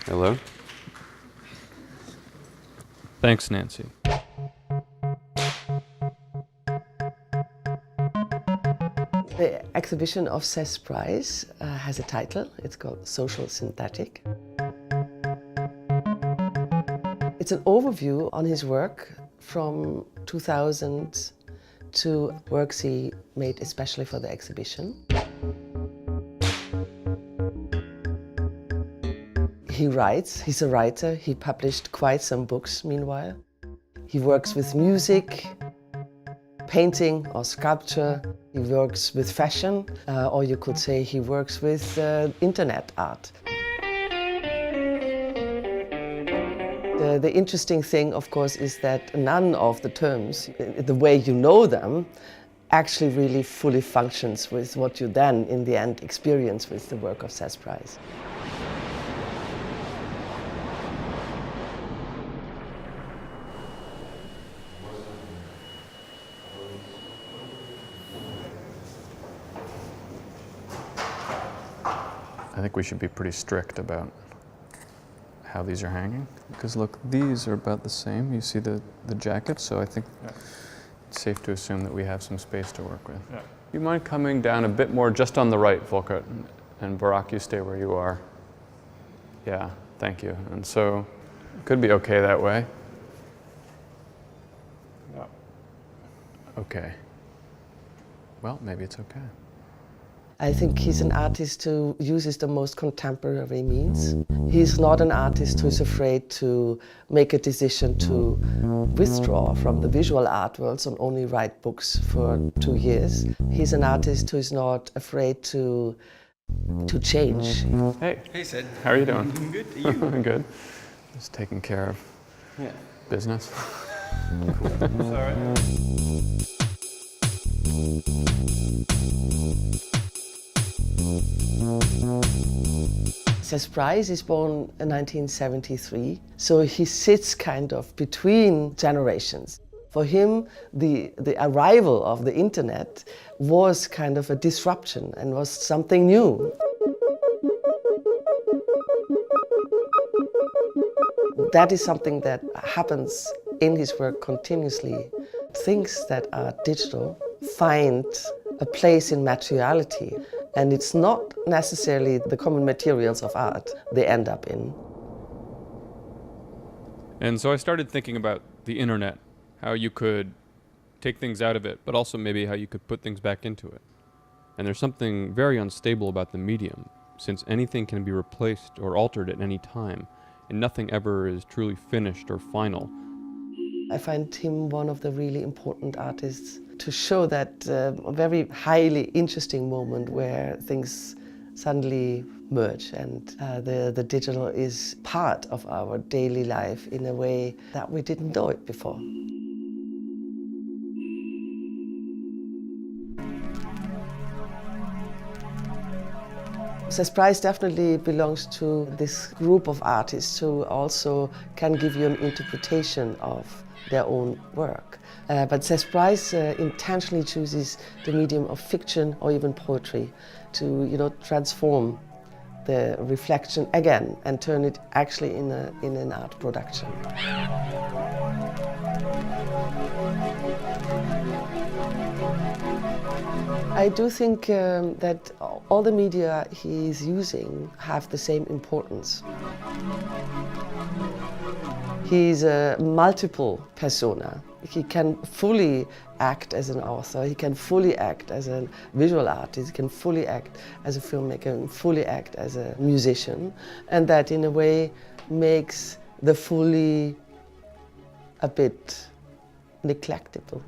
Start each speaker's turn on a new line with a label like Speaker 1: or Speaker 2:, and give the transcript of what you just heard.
Speaker 1: Hello. Thanks, Nancy.
Speaker 2: The exhibition of Seth's prize has a title. It's called Social Synthetic. It's an overview on his work from 2000 to works he made especially for the exhibition. He writes, he's a writer, he published quite some books meanwhile. He works with music, painting or sculpture. He works with fashion, or you could say he works with internet art. The interesting thing, of course, is that none of the terms, the way you know them, actually really fully functions with what you then, in the end, experience with the work of Seth's prize.
Speaker 1: I think we should be pretty strict about how these are hanging, because look, these are about the same. You see the jackets, so I think it's safe to assume that we have some space to work with. Yeah. You mind coming down a bit more just on the right, Volker, and Barak, you stay where you are. Yeah, thank you. And so, it could be okay that way. Yeah. Okay. Well, maybe it's okay.
Speaker 2: I think he's an artist who uses the most contemporary means. He's not an artist who's afraid to make a decision to withdraw from the visual art world and only write books for 2 years. He's an artist who's not afraid to change.
Speaker 1: Hey.
Speaker 3: Hey, Seth.
Speaker 1: How are you doing?
Speaker 3: I'm good. Are you?
Speaker 1: Good. Just taking care of business.
Speaker 3: It's all right.
Speaker 2: Seth's prize is born in 1973, so he sits kind of between generations. For him, the arrival of the internet was kind of a disruption and was something new. That is something that happens in his work continuously. Things that are digital find a place in materiality, and it's not necessarily the common materials of art they end up in.
Speaker 1: And so I started thinking about the internet, how you could take things out of it, but also maybe how you could put things back into it. And there's something very unstable about the medium, since anything can be replaced or altered at any time, and nothing ever is truly finished or final.
Speaker 2: I find him one of the really important artists to show that very highly interesting moment where things suddenly merge and the digital is part of our daily life in a way that we didn't know it before. Seth's prize definitely belongs to this group of artists who also can give you an interpretation of their own work. But Seth's prize intentionally chooses the medium of fiction or even poetry to transform the reflection again and turn it actually in an art production. I do think that all the media he's using have the same importance. He's a multiple persona. He can fully act as an author, he can fully act as a visual artist, he can fully act as a filmmaker, and fully act as a musician, and that in a way makes the fully a bit neglectable.